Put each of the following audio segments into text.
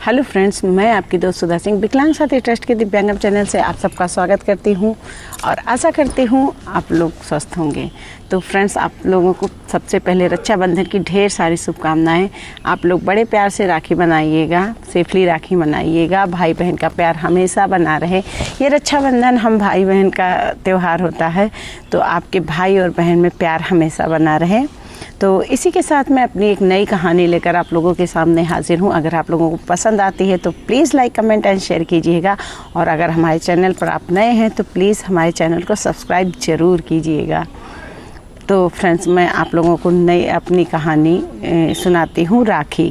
Hello friends, मैं आपकी दोस्त सुधा सिंह विकलांग साथी ट्रस्ट के दिव्यांगम चैनल से आप सबका स्वागत करती हूं और आशा करती हूं आप लोग स्वस्थ होंगे। तो फ्रेंड्स, आप लोगों को सबसे पहले रक्षाबंधन की ढेर सारी शुभकामनाएं। आप लोग बड़े प्यार से राखी बनाइएगा, सेफली राखी मनाइएगा। भाई बहन का प्यार हमेशा बना रहे। ये रक्षाबंधन हम भाई बहन का त्यौहार होता है, तो आपके भाई और बहन में प्यार हमेशा बना रहे। तो इसी के साथ मैं अपनी एक नई कहानी लेकर आप लोगों के सामने हाजिर हूँ। अगर आप लोगों को पसंद आती है तो please like, comment and share कीजिएगा। और अगर हमारे चैनल पर आप नए हैं तो प्लीज़ हमारे चैनल को सब्सक्राइब ज़रूर कीजिएगा। तो फ्रेंड्स, मैं आप लोगों को नई अपनी कहानी सुनाती हूँ, राखी।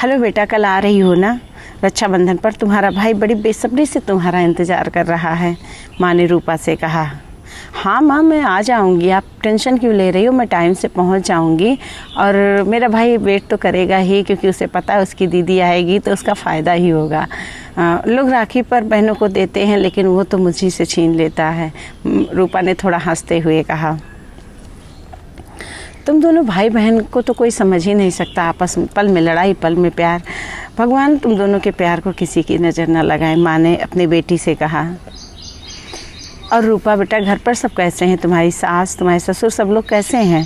हेलो बेटा, कल आ रही हो ना? रक्षाबंधन पर तुम्हारा भाई बड़ी बेसब्री से तुम्हारा इंतज़ार कर रहा है, माँ ने रूपा से कहा। हाँ माँ, मैं आ जाऊँगी, आप टेंशन क्यों ले रही हो? मैं टाइम से पहुँच जाऊँगी और मेरा भाई वेट तो करेगा ही, क्योंकि उसे पता है उसकी दीदी आएगी तो उसका फ़ायदा ही होगा। लोग राखी पर बहनों को देते हैं, लेकिन वो तो मुझी से छीन लेता है, रूपा ने थोड़ा हंसते हुए कहा। तुम दोनों भाई बहन को तो कोई समझ ही नहीं सकता। आपस में पल में लड़ाई, पल में प्यार। भगवान तुम दोनों के प्यार को किसी की नज़र न लगाए, माँ ने अपनी बेटी से कहा। और रूपा बेटा, घर पर सब कैसे हैं? तुम्हारी सास, तुम्हारे ससुर, सब लोग कैसे हैं?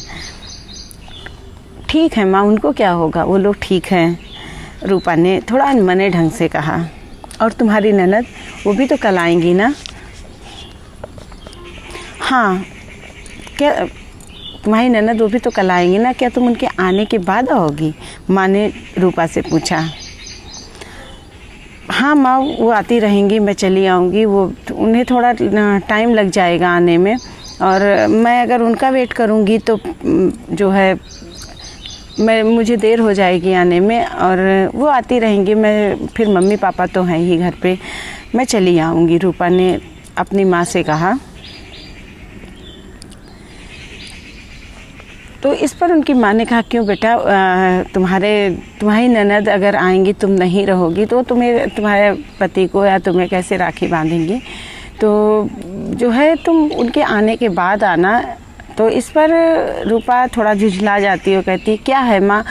ठीक है माँ, उनको क्या होगा, वो लोग ठीक हैं, रूपा ने थोड़ा अनमने ढंग से कहा। और तुम्हारी ननद, वो भी तो कल आएंगी ना? हाँ, क्या तुम्हारी ननद वो भी तो कल आएंगी ना? क्या तुम उनके आने के बाद आओगी? माँ ने रूपा से पूछा। हाँ माँ, वो आती रहेंगी, मैं चली आऊँगी। वो उन्हें थोड़ा टाइम लग जाएगा आने में, और मैं अगर उनका वेट करूँगी तो जो है मुझे देर हो जाएगी आने में, और वो आती रहेंगी। मैं फिर मम्मी पापा तो हैं ही घर पे, मैं चली आऊँगी, रूपा ने अपनी माँ से कहा। तो इस पर उनकी माँ ने कहा, क्यों बेटा, तुम्हारी ननद अगर आएंगी, तुम नहीं रहोगी, तो तुम्हारे पति को या तुम्हें कैसे राखी बांधेंगी? तो जो है तुम उनके आने के बाद आना। तो इस पर रूपा थोड़ा झुझला जाती है, कहती, क्या है माँ,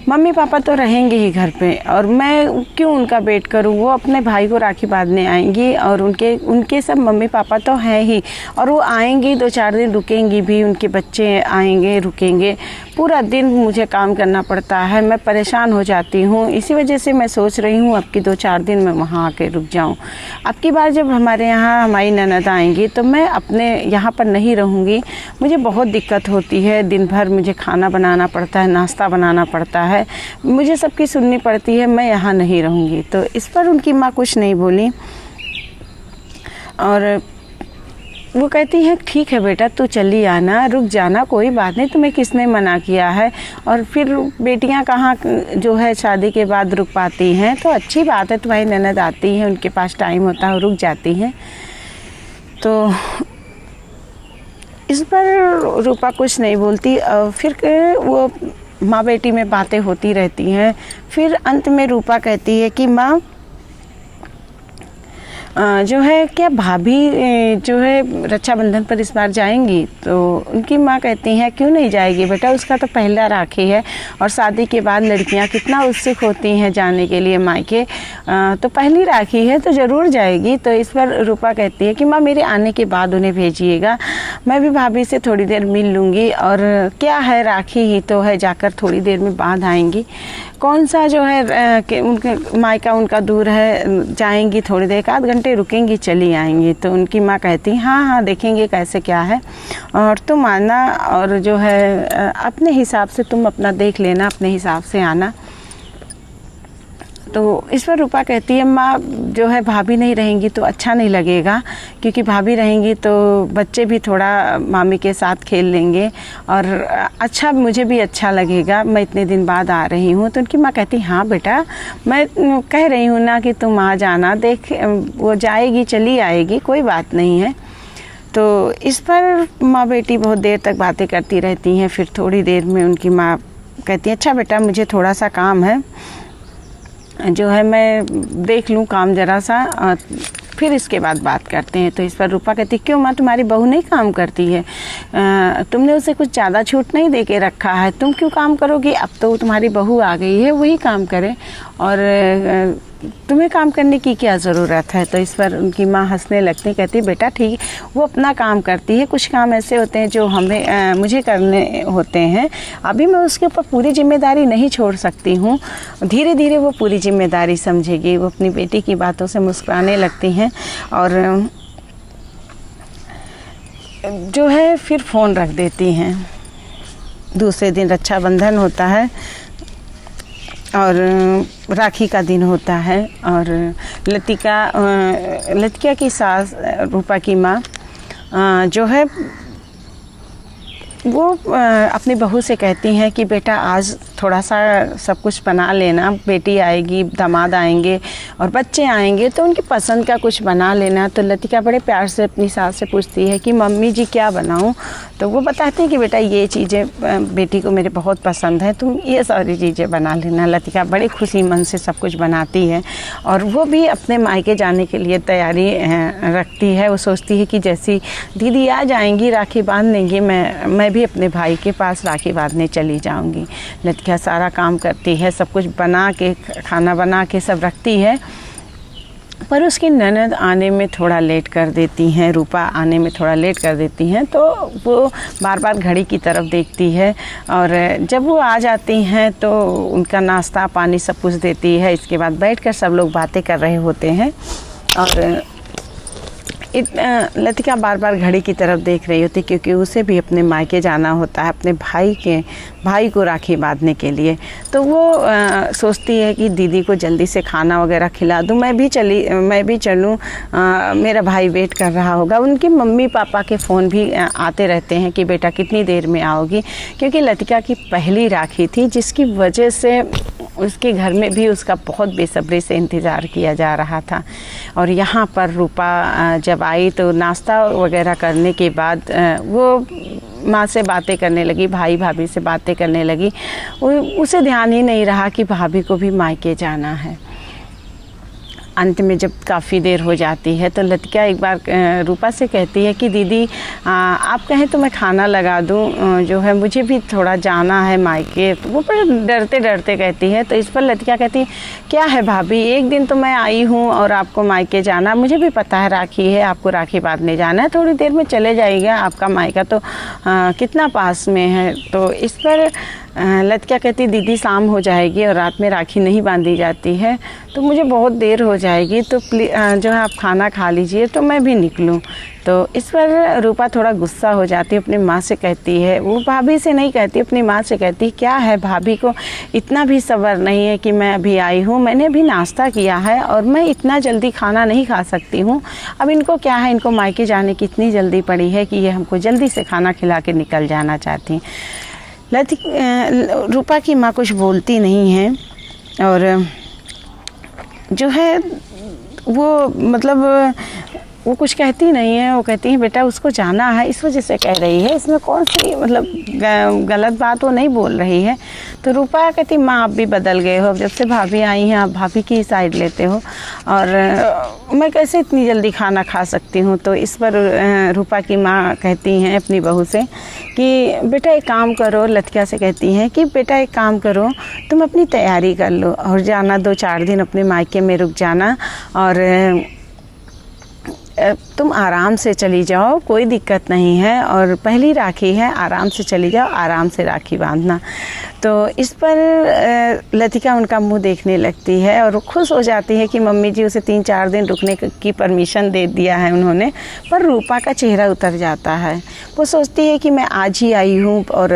मम्मी पापा तो रहेंगे ही घर पे, और मैं क्यों उनका वेट करूँ? वो अपने भाई को राखी बांधने आएंगी, और उनके सब मम्मी पापा तो हैं ही, और वो आएंगी, 2-4 दिन रुकेंगी भी, उनके बच्चे आएंगे, रुकेंगे। पूरा दिन मुझे काम करना पड़ता है, मैं परेशान हो जाती हूँ। इसी वजह से मैं सोच रही हूँ अब की 2-4 दिन मैं वहाँ आके रुक जाऊँ। अब की बार जब हमारे यहाँ हमारी ननद आएंगी तो मैं अपने यहाँ पर नहीं रहूँगी। मुझे बहुत दिक्कत होती है, दिन भर मुझे खाना बनाना पड़ता है, नाश्ता बनाना पड़ता है, मुझे सबकी सुननी पड़ती है, मैं यहाँ नहीं रहूँगी। तो इस पर उनकी माँ कुछ नहीं बोली, और वो कहती है, ठीक है बेटा, तू चली आना, रुक जाना, कोई बात नहीं, तुम्हें किसने मना किया है? और फिर बेटियां कहाँ जो है शादी के बाद रुक पाती हैं, तो अच्छी बात है, तुम्हारी ननद आती है, उनके पास टाइम होता है, रुक जाती हैं। तो इस पर रूपा कुछ नहीं बोलती। फिर वो माँ बेटी में बातें होती रहती हैं। फिर अंत में रूपा कहती है कि माँ, जो है क्या भाभी जो है रक्षाबंधन पर इस बार जाएंगी? तो उनकी माँ कहती हैं, क्यों नहीं जाएगी बेटा, उसका तो पहला राखी है, और शादी के बाद लड़कियां कितना उत्सुक होती हैं जाने के लिए मायके, तो पहली राखी है तो ज़रूर जाएगी। तो इस पर रूपा कहती है कि माँ, मेरे आने के बाद उन्हें भेजिएगा, मैं भी भाभी से थोड़ी देर मिल लूँगी, और क्या है, राखी ही तो है, जाकर थोड़ी देर में बांध आएंगी। कौन सा जो है कि उनके मायका उनका दूर है, जाएंगी थोड़ी देर, 1 आध घंटे रुकेंगी, चली आएंगी। तो उनकी माँ कहती, हाँ हाँ, देखेंगे कैसे क्या है, और तुम आना, और जो है अपने हिसाब से तुम अपना देख लेना, अपने हिसाब से आना। तो इस पर रूपा कहती है, माँ, जो है भाभी नहीं रहेंगी तो अच्छा नहीं लगेगा, क्योंकि भाभी रहेंगी तो बच्चे भी थोड़ा मामी के साथ खेल लेंगे, और अच्छा, मुझे भी अच्छा लगेगा, मैं इतने दिन बाद आ रही हूँ। तो उनकी माँ कहती, हाँ बेटा, मैं कह रही हूँ ना कि तुम आ जाना, देख वो जाएगी, चली आएगी, कोई बात नहीं है। तो इस पर माँ बेटी बहुत देर तक बातें करती रहती हैं। फिर थोड़ी देर में उनकी माँ कहती है, अच्छा बेटा, मुझे थोड़ा सा काम है, जो है मैं देख लूँ काम ज़रा सा। फिर इसके बाद बात करते हैं। तो इस पर रूपा कहती क्यों माँ, तुम्हारी बहू नहीं काम करती है? तुमने उसे कुछ ज़्यादा छूट नहीं दे के रखा है, तुम क्यों काम करोगी? अब तो तुम्हारी बहू आ गई है, वही काम करे, और तुम्हें काम करने की क्या ज़रूरत है? तो इस पर उनकी माँ हंसने लगती, कहती बेटा ठीक, वो अपना काम करती है, कुछ काम ऐसे होते हैं जो हमें मुझे करने होते हैं, अभी मैं उसके ऊपर पूरी जिम्मेदारी नहीं छोड़ सकती हूँ, धीरे धीरे वो पूरी जिम्मेदारी समझेगी। वो अपनी बेटी की बातों से मुस्कुराने लगती हैं और जो है फिर फ़ोन रख देती हैं। दूसरे दिन रक्षाबंधन होता है और राखी का दिन होता है, और लतिका की सास रूपा की माँ जो है वो अपनी बहू से कहती हैं कि बेटा आज थोड़ा सा सब कुछ बना लेना, बेटी आएगी, दामाद आएंगे और बच्चे आएंगे तो उनकी पसंद का कुछ बना लेना। तो लतिका बड़े प्यार से अपनी सास से पूछती है कि मम्मी जी क्या बनाऊं? तो वो बताती हैं कि बेटा ये चीज़ें बेटी को मेरे बहुत पसंद है, तुम ये सारी चीज़ें बना लेना। लतिका बड़ी खुशी मन से सब कुछ बनाती है और वो भी अपने मायके जाने के लिए तैयारी रखती है। वो सोचती है कि जैसी दीदी आ जाएंगी, राखी बांध लेंगी, मैं भी अपने भाई के पास राखी बांधने चली जाऊंगी। लतिका सारा काम करती है, सब कुछ बना के, खाना बना के सब रखती है, पर उसकी ननद आने में थोड़ा लेट कर देती हैं, रूपा आने में थोड़ा लेट कर देती हैं। तो वो बार बार घड़ी की तरफ देखती है और जब वो आ जाती हैं तो उनका नाश्ता पानी सब कुछ देती है। इसके बाद बैठकर सब लोग बातें कर रहे होते हैं और लतिका बार बार घड़ी की तरफ देख रही होती क्योंकि उसे भी अपने मायके जाना होता है अपने भाई को राखी बांधने के लिए। तो वो सोचती है कि दीदी को जल्दी से खाना वगैरह खिला दूँ, मैं भी चलूँ, मेरा भाई वेट कर रहा होगा। उनके मम्मी पापा के फ़ोन भी आते रहते हैं कि बेटा कितनी देर में आओगी, क्योंकि लतिका की पहली राखी थी जिसकी वजह से उसके घर में भी उसका बहुत बेसब्री से इंतज़ार किया जा रहा था। और यहाँ पर रूपा जब आई तो नाश्ता वगैरह करने के बाद वो माँ से बातें करने लगी, भाई भाभी से बातें करने लगी। उसे ध्यान ही नहीं रहा कि भाभी को भी मायके जाना है। अंत में जब काफ़ी देर हो जाती है तो लतिका एक बार रूपा से कहती है कि दीदी आप कहें तो मैं खाना लगा दूं, जो है मुझे भी थोड़ा जाना है मायके। वो पर डरते डरते कहती है। तो इस पर लतिका कहती है क्या है भाभी, एक दिन तो मैं आई हूं और आपको मायके जाना, मुझे भी पता है राखी है, आपको राखी बांधने जाना है, थोड़ी देर में चले जाइएगा, आपका मायका तो कितना पास में है। तो इस पर लतिका कहती दीदी शाम हो जाएगी और रात में राखी नहीं बांधी जाती है तो मुझे बहुत देर हो जाएगी, तो जो है आप खाना खा लीजिए तो मैं भी निकलूं। तो इस पर रूपा थोड़ा गुस्सा हो जाती है, अपनी माँ से कहती है, वो भाभी से नहीं कहती, अपनी माँ से कहती क्या है भाभी को इतना भी सब्र नहीं है कि मैं अभी आई हूँ, मैंने अभी नाश्ता किया है और मैं इतना जल्दी खाना नहीं खा सकती हूँ। अब इनको क्या है, इनको मायके जाने की इतनी जल्दी पड़ी है कि ये हमको जल्दी से खाना खिला के निकल जाना चाहती हैं। रूपा की माँ कुछ बोलती नहीं है और जो है वो मतलब वो कुछ कहती नहीं है। वो कहती है बेटा उसको जाना है इस वजह से कह रही है, इसमें कौन सी मतलब गलत बात वो नहीं बोल रही है। तो रूपा कहती माँ आप भी बदल गए हो, अब जब से भाभी आई हैं आप भाभी की ही साइड लेते हो और मैं कैसे इतनी जल्दी खाना खा सकती हूँ। तो इस पर रूपा की माँ कहती हैं अपनी बहू से कि बेटा एक काम करो, लतिका से कहती हैं कि बेटा एक काम करो, तुम अपनी तैयारी कर लो और जाना 2-4 दिन अपने मायके में रुक जाना और तुम आराम से चली जाओ, कोई दिक्कत नहीं है और पहली राखी है, आराम से चली जाओ, आराम से राखी बांधना। तो इस पर लतिका उनका मुंह देखने लगती है और खुश हो जाती है कि मम्मी जी उसे 3-4 दिन रुकने की परमिशन दे दिया है उन्होंने। पर रूपा का चेहरा उतर जाता है, वो सोचती है कि मैं आज ही आई हूँ और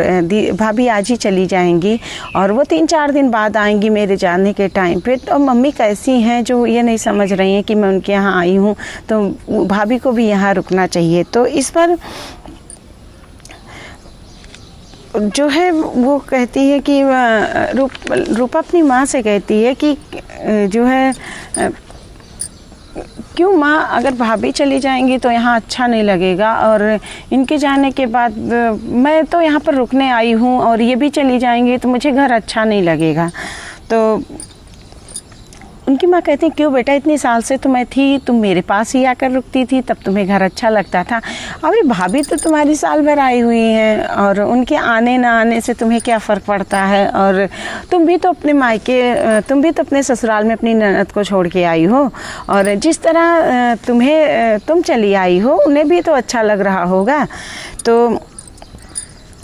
भाभी आज ही चली जाएंगी और वो 3-4 दिन बाद आएंगी मेरे जाने के टाइम पे। तो मम्मी कैसी हैं जो ये नहीं समझ रही हैं कि मैं उनके यहाँ आई हूँ, तो भाभी को भी यहाँ रुकना चाहिए। तो इस पर जो है वो कहती है कि रूपा अपनी माँ से कहती है कि जो है क्यों माँ, अगर भाभी चली जाएंगी तो यहाँ अच्छा नहीं लगेगा और इनके जाने के बाद मैं तो यहाँ पर रुकने आई हूँ और ये भी चली जाएंगी तो मुझे घर अच्छा नहीं लगेगा। तो उनकी माँ कहती हैं क्यों बेटा, इतनी साल से तो मैं थी, तुम मेरे पास ही आकर रुकती थी, तब तुम्हें घर अच्छा लगता था। अभी भाभी तो तुम्हारी साल भर आई हुई हैं और उनके आने ना आने से तुम्हें क्या फ़र्क पड़ता है। और तुम भी तो अपने ससुराल में अपनी ननद को छोड़ के आई हो, और जिस तरह तुम चली आई हो उन्हें भी तो अच्छा लग रहा होगा। तो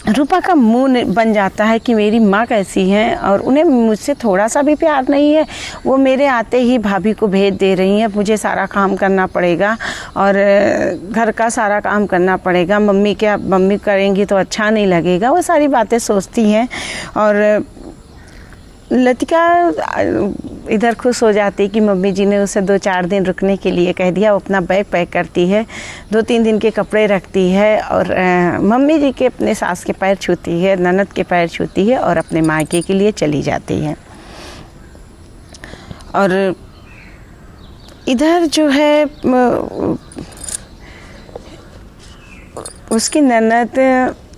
रूपा का मुंह बन जाता है कि मेरी माँ कैसी है और उन्हें मुझसे थोड़ा सा भी प्यार नहीं है। वो मेरे आते ही भाभी को भेज दे रही हैं, मुझे सारा काम करना पड़ेगा और घर का सारा काम करना पड़ेगा, मम्मी करेंगी तो अच्छा नहीं लगेगा, वो सारी बातें सोचती हैं। और लतिका इधर खुश हो जाती कि मम्मी जी ने उसे 2-4 दिन रुकने के लिए कह दिया। वो अपना बैग पैक करती है, 2-3 दिन के कपड़े रखती है और मम्मी जी के अपने सास के पैर छूती है, ननद के पैर छूती है और अपने मायके के लिए चली जाती है। और इधर जो है उसकी ननद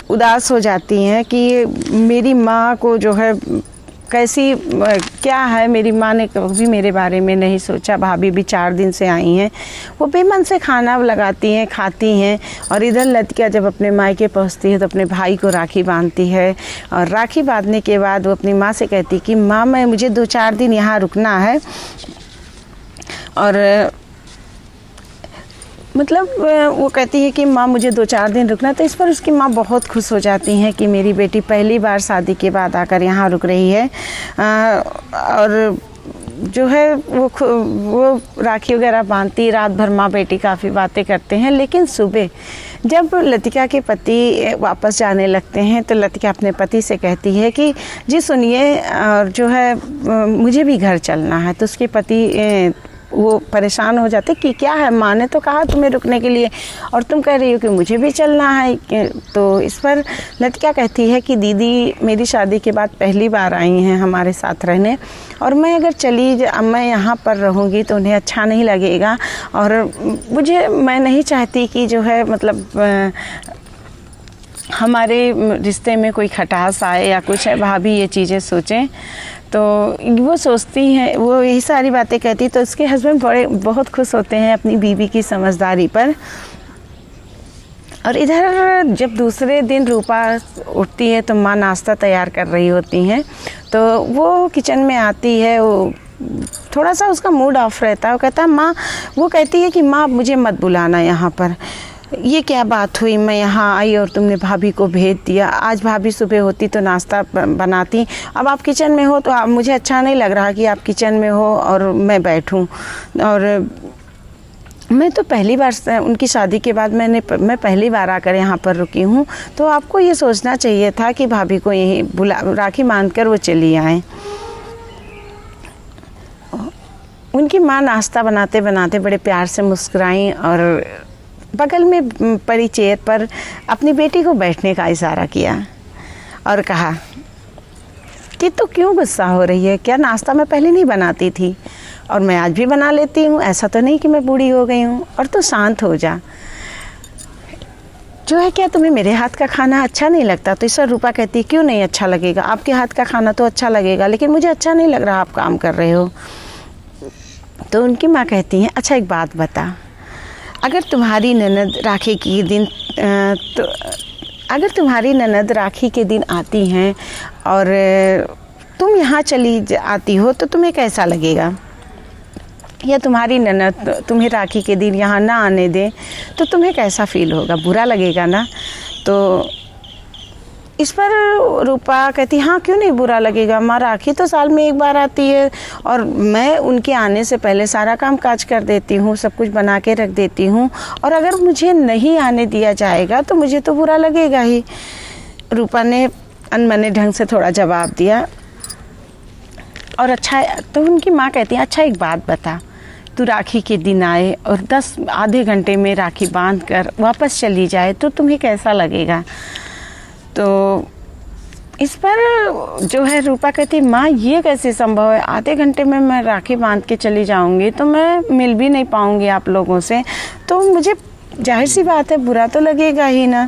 उदास हो जाती हैं कि मेरी माँ को जो है कैसी क्या है, मेरी माँ ने कभी मेरे बारे में नहीं सोचा। भाभी भी 4 दिन से आई हैं, वो बेमन से खाना लगाती हैं, खाती हैं। और इधर लतिका जब अपने मायके पहुँचती है तो अपने भाई को राखी बांधती है और राखी बांधने के बाद वो अपनी माँ से कहती कि माँ मुझे 2-4 दिन यहाँ रुकना है। और मतलब वो कहती है कि माँ मुझे 2-4 दिन रुकना। तो इस पर उसकी माँ बहुत खुश हो जाती हैं कि मेरी बेटी पहली बार शादी के बाद आकर यहाँ रुक रही है। और जो है वो राखी वगैरह बांधती, रात भर माँ बेटी काफ़ी बातें करते हैं। लेकिन सुबह जब लतिका के पति वापस जाने लगते हैं तो लतिका अपने पति से कहती है कि जी सुनिए, और जो है मुझे भी घर चलना है। तो उसके पति वो परेशान हो जाते कि क्या है, माँ ने तो कहा तुम्हें रुकने के लिए और तुम कह रही हो कि मुझे भी चलना है। तो इस पर लतिका कहती है कि दीदी मेरी शादी के बाद पहली बार आई हैं हमारे साथ रहने, और मैं अगर मैं यहाँ पर रहूँगी तो उन्हें अच्छा नहीं लगेगा। और मैं नहीं चाहती कि जो है मतलब हमारे रिश्ते में कोई खटास आए या कुछ है, भाभी ये चीज़ें सोचें। तो वो सोचती हैं, वो यही सारी बातें कहती। तो उसके हस्बैंड बहुत खुश होते हैं अपनी बीवी की समझदारी पर। और इधर जब दूसरे दिन रूपा उठती है तो माँ नाश्ता तैयार कर रही होती हैं। तो वो किचन में आती है, वो थोड़ा सा उसका मूड ऑफ रहता है। वो कहता है माँ, वो कहती है कि माँ मुझे मत बुलाना यहाँ पर, ये क्या बात हुई, मैं यहाँ आई और तुमने भाभी को भेज दिया। आज भाभी सुबह होती तो नाश्ता बनाती, अब आप किचन में हो तो मुझे अच्छा नहीं लग रहा कि आप किचन में हो और मैं बैठूं। और मैं तो पहली बार उनकी शादी के बाद मैं पहली बार आकर यहाँ पर रुकी हूँ, तो आपको ये सोचना चाहिए था कि भाभी को यहीं राखी बांध कर वो चली आएँ। उनकी माँ नाश्ता बनाते बनाते बड़े प्यार से मुस्कुराई और बगल में पड़ी चेयर पर अपनी बेटी को बैठने का इशारा किया और कहा कि तू क्यों गुस्सा हो रही है, क्या नाश्ता मैं पहले नहीं बनाती थी और मैं आज भी बना लेती हूँ, ऐसा तो नहीं कि मैं बूढ़ी हो गई हूँ। और तू शांत हो जा, जो है क्या तुम्हें मेरे हाथ का खाना अच्छा नहीं लगता? तो इस पर रूपा कहती क्यों नहीं अच्छा लगेगा, आपके हाथ का खाना तो अच्छा लगेगा, लेकिन मुझे अच्छा नहीं लग रहा आप काम कर रहे हो। तो उनकी माँ कहती हैं अच्छा एक बात बता, अगर तुम्हारी ननद राखी के दिन आती हैं और तुम यहाँ चली आती हो तो तुम्हें कैसा लगेगा, या तुम्हारी ननद तुम्हें राखी के दिन यहाँ ना आने दे तो तुम्हें कैसा फील होगा, बुरा लगेगा ना? तो इस पर रूपा कहती हाँ क्यों नहीं बुरा लगेगा माँ, राखी तो साल में एक बार आती है और मैं उनके आने से पहले सारा काम काज कर देती हूँ, सब कुछ बना के रख देती हूँ, और अगर मुझे नहीं आने दिया जाएगा तो मुझे तो बुरा लगेगा ही। रूपा ने अनमने ढंग से थोड़ा जवाब दिया। और अच्छा, तो उनकी माँ कहती है अच्छा एक बात बता, तू राखी के दिन आए और आधे घंटे में राखी बांध कर वापस चली जाए तो तुम्हें कैसा लगेगा? तो इस पर जो है रूपा कहती माँ ये कैसे संभव है, आधे घंटे में मैं राखी बांध के चली जाऊंगी तो मैं मिल भी नहीं पाऊंगी आप लोगों से, तो मुझे जाहिर सी बात है बुरा तो लगेगा ही ना।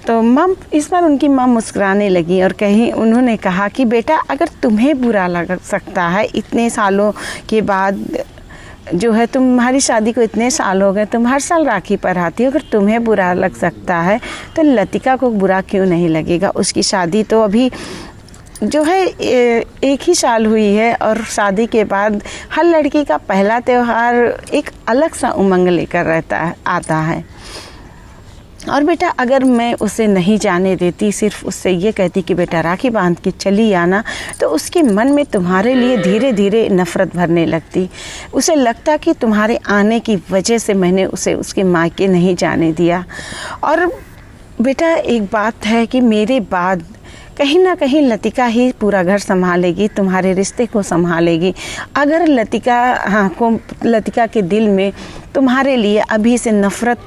तो माँ इस बार उनकी माँ मुस्कुराने लगी और उन्होंने कहा कि बेटा, अगर तुम्हें बुरा लग सकता है, इतने सालों के बाद जो है, तुम्हारी शादी को इतने साल हो गए, तुम हर साल राखी पर आती हो, अगर तुम्हें बुरा लग सकता है तो लतिका को बुरा क्यों नहीं लगेगा। उसकी शादी तो अभी जो है एक ही साल हुई है, और शादी के बाद हर लड़की का पहला त्यौहार एक अलग सा उमंग लेकर आता है। और बेटा, अगर मैं उसे नहीं जाने देती, सिर्फ उससे ये कहती कि बेटा राखी बांध के चली आना, तो उसके मन में तुम्हारे लिए धीरे धीरे नफ़रत भरने लगती। उसे लगता कि तुम्हारे आने की वजह से मैंने उसे उसके मायके नहीं जाने दिया। और बेटा, एक बात है कि मेरे बाद कहीं ना कहीं लतिका ही पूरा घर संभालेगी, तुम्हारे रिश्ते को संभालेगी। अगर लतिका के दिल में तुम्हारे लिए अभी से नफ़रत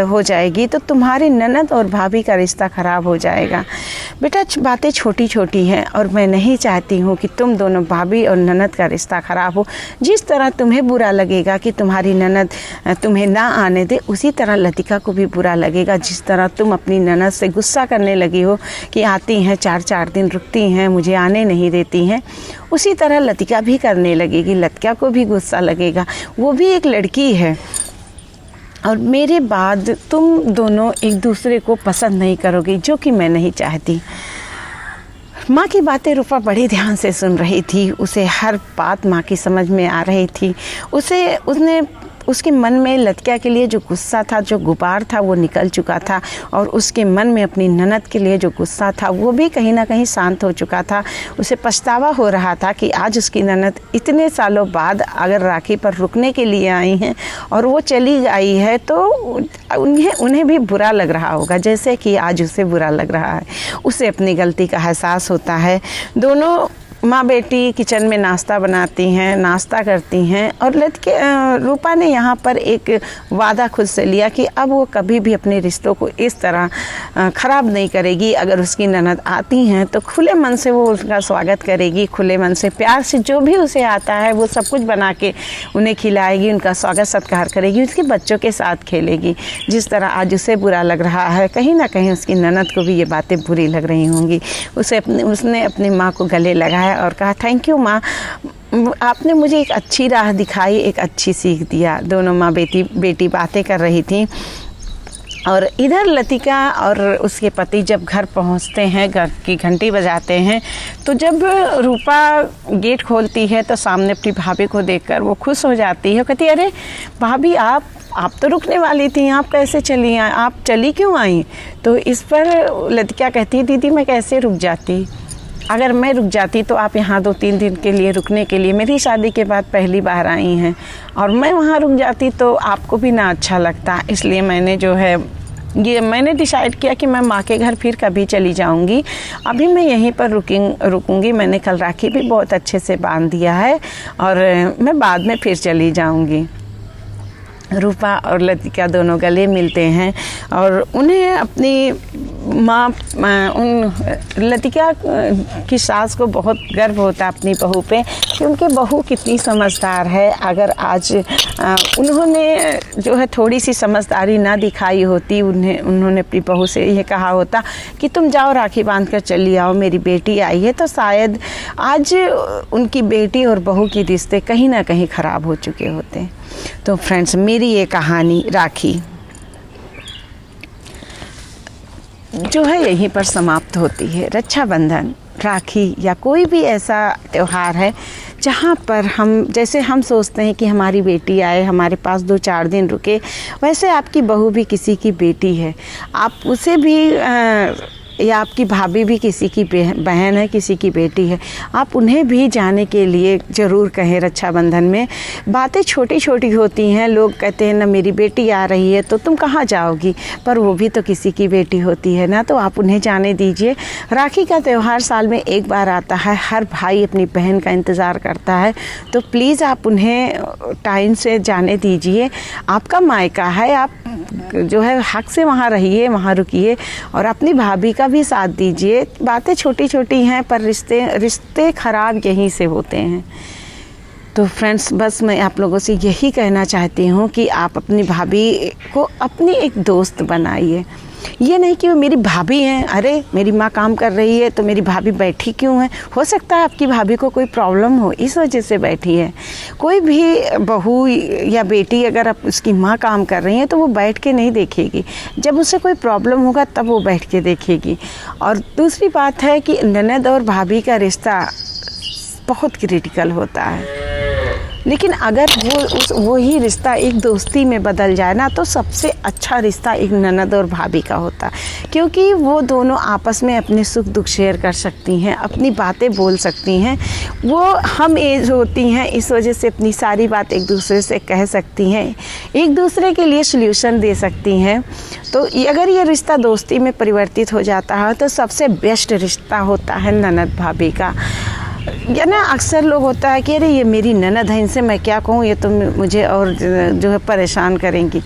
हो जाएगी तो तुम्हारी ननद और भाभी का रिश्ता ख़राब हो जाएगा। बेटा, बातें छोटी छोटी हैं और मैं नहीं चाहती हूँ कि तुम दोनों भाभी और ननद का रिश्ता ख़राब हो। जिस तरह तुम्हें बुरा लगेगा कि तुम्हारी ननद तुम्हें ना आने दे, उसी तरह लतिका को भी बुरा लगेगा। जिस तरह तुम अपनी ननद से गुस्सा करने लगी हो कि आती हैं 4 दिन रुकती हैं, मुझे आने नहीं देती हैं, उसी तरह लतिका भी करने लगेगी। लतिका को भी गुस्सा लगेगा, वो भी एक लड़की है। और मेरे बाद तुम दोनों एक दूसरे को पसंद नहीं करोगे, जो कि मैं नहीं चाहती। माँ की बातें रूपा बड़े ध्यान से सुन रही थी। उसे हर बात माँ की समझ में आ रही थी। उसके मन में लतिका के लिए जो गुस्सा था, जो गुबार था, वो निकल चुका था। और उसके मन में अपनी ननद के लिए जो गुस्सा था, वो भी कहीं ना कहीं शांत हो चुका था। उसे पछतावा हो रहा था कि आज उसकी ननद इतने सालों बाद अगर राखी पर रुकने के लिए आई हैं और वो चली आई है, तो उन्हें भी बुरा लग रहा होगा, जैसे कि आज उसे बुरा लग रहा है। उसे अपनी गलती का एहसास होता है। दोनों माँ बेटी किचन में नाश्ता बनाती हैं, नाश्ता करती हैं। और रूपा ने यहाँ पर एक वादा खुद से लिया कि अब वो कभी भी अपने रिश्तों को इस तरह ख़राब नहीं करेगी। अगर उसकी ननद आती हैं तो खुले मन से वो उसका स्वागत करेगी, खुले मन से प्यार से जो भी उसे आता है वो सब कुछ बना के उन्हें खिलाएगी, उनका स्वागत सत्कार करेगी, उसके बच्चों के साथ खेलेगी। जिस तरह आज उसे बुरा लग रहा है, कहीं ना कहीं उसकी ननद को भी ये बातें बुरी लग रही होंगी। उसने अपनी माँ को गले लगाया और कहा, थैंक यू माँ, आपने मुझे एक अच्छी राह दिखाई, एक अच्छी सीख दिया। दोनों माँ बेटी बातें कर रही थी। और इधर लतिका और उसके पति जब घर पहुंचते हैं, घर की घंटी बजाते हैं, तो जब रूपा गेट खोलती है तो सामने अपनी भाभी को देखकर वो खुश हो जाती है। कहती, अरे भाभी, आप तो रुकने वाली थी, आप कैसे चली आई, आप चली क्यों आई? तो इस पर लतिका कहती है, दीदी मैं कैसे रुक जाती, अगर मैं रुक जाती तो आप यहाँ 2-3 दिन के लिए रुकने के लिए मेरी शादी के बाद पहली बार आई हैं, और मैं वहाँ रुक जाती तो आपको भी ना अच्छा लगता। इसलिए मैंने डिसाइड किया कि मैं माँ के घर फिर कभी चली जाऊँगी, अभी मैं यहीं पर रुकूँगी। मैंने कल राखी भी बहुत अच्छे से बांध दिया है और मैं बाद में फिर चली जाऊँगी। रूपा और लतिका दोनों गले मिलते हैं और उन्हें अपनी लतिका की सास को बहुत गर्व होता है अपनी बहू पे कि उनकी बहू कितनी समझदार है। अगर आज उन्होंने जो है थोड़ी सी समझदारी ना दिखाई होती, उन्होंने अपनी बहू से ये कहा होता कि तुम जाओ राखी बांध कर चली आओ, मेरी बेटी आई है, तो शायद आज उनकी बेटी और बहू के रिश्ते कहीं ना कहीं ख़राब हो चुके होते। तो फ्रेंड्स, मेरी ये कहानी राखी जो है यहीं पर समाप्त होती है। रक्षाबंधन, राखी या कोई भी ऐसा त्यौहार है जहाँ पर जैसे हम सोचते हैं कि हमारी बेटी आए, हमारे पास 2-4 दिन रुके, वैसे आपकी बहू भी किसी की बेटी है। आप उसे भी या आपकी भाभी भी किसी की बहन है, किसी की बेटी है, आप उन्हें भी जाने के लिए ज़रूर कहें। रक्षाबंधन में बातें छोटी छोटी होती हैं। लोग कहते हैं ना, मेरी बेटी आ रही है तो तुम कहाँ जाओगी, पर वो भी तो किसी की बेटी होती है ना, तो आप उन्हें जाने दीजिए। राखी का त्यौहार साल में एक बार आता है, हर भाई अपनी बहन का इंतज़ार करता है, तो प्लीज़ आप उन्हें टाइम से जाने दीजिए। आपका मायका है, आप जो है हक से वहाँ रहिए, वहाँ रुकिए और अपनी भाभी का भी साथ दीजिए। बातें छोटी छोटी हैं पर रिश्ते ख़राब यहीं से होते हैं। तो फ्रेंड्स, बस मैं आप लोगों से यही कहना चाहती हूँ कि आप अपनी भाभी को अपनी एक दोस्त बनाइए। ये नहीं कि वो मेरी भाभी हैं, अरे मेरी माँ काम कर रही है तो मेरी भाभी बैठी क्यों है। हो सकता है आपकी भाभी को कोई प्रॉब्लम हो, इस वजह से बैठी है। कोई भी बहू या बेटी अगर आप उसकी माँ काम कर रही है तो वो बैठ के नहीं देखेगी, जब उसे कोई प्रॉब्लम होगा तब वो बैठ के देखेगी। और दूसरी बात है कि ननद और भाभी का रिश्ता बहुत क्रिटिकल होता है, लेकिन अगर वो ही रिश्ता एक दोस्ती में बदल जाए ना, तो सबसे अच्छा रिश्ता एक ननद और भाभी का होता है, क्योंकि वो दोनों आपस में अपने सुख दुख शेयर कर सकती हैं, अपनी बातें बोल सकती हैं। वो हम एज होती हैं, इस वजह से अपनी सारी बात एक दूसरे से कह सकती हैं, एक दूसरे के लिए सल्यूशन दे सकती हैं। तो अगर ये रिश्ता दोस्ती में परिवर्तित हो जाता है तो सबसे बेस्ट रिश्ता होता है ननद भाभी का। या ना अक्सर लोग होता है कि अरे ये मेरी ननद है, इनसे मैं क्या कहूँ, ये तो मुझे और जो है परेशान करेंगी।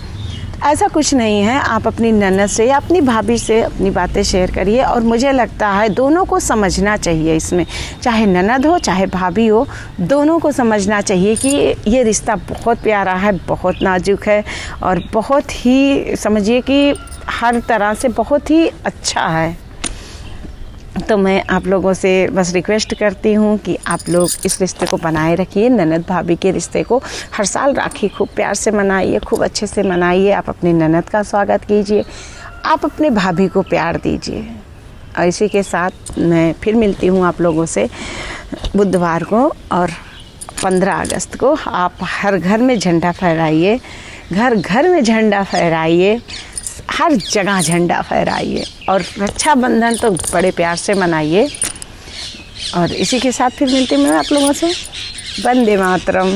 ऐसा कुछ नहीं है, आप अपनी ननद से या अपनी भाभी से अपनी बातें शेयर करिए। और मुझे लगता है दोनों को समझना चाहिए, इसमें चाहे ननद हो चाहे भाभी हो, दोनों को समझना चाहिए कि ये रिश्ता बहुत प्यारा है, बहुत नाजुक है और बहुत ही समझिए कि हर तरह से बहुत ही अच्छा है। तो मैं आप लोगों से बस रिक्वेस्ट करती हूँ कि आप लोग इस रिश्ते को बनाए रखिए, ननद भाभी के रिश्ते को। हर साल राखी खूब प्यार से मनाइए, खूब अच्छे से मनाइए। आप अपनी ननद का स्वागत कीजिए, आप अपने भाभी को प्यार दीजिए। और इसी के साथ मैं फिर मिलती हूँ आप लोगों से बुधवार को, और 15 अगस्त को आप हर घर में झंडा फहराइए, घर घर में झंडा फहराइए, हर जगह झंडा फहराइए। और रक्षाबंधन तो बड़े प्यार से मनाइए। और इसी के साथ फिर मिलती हूँ मैं आप लोगों से। वंदे मातरम।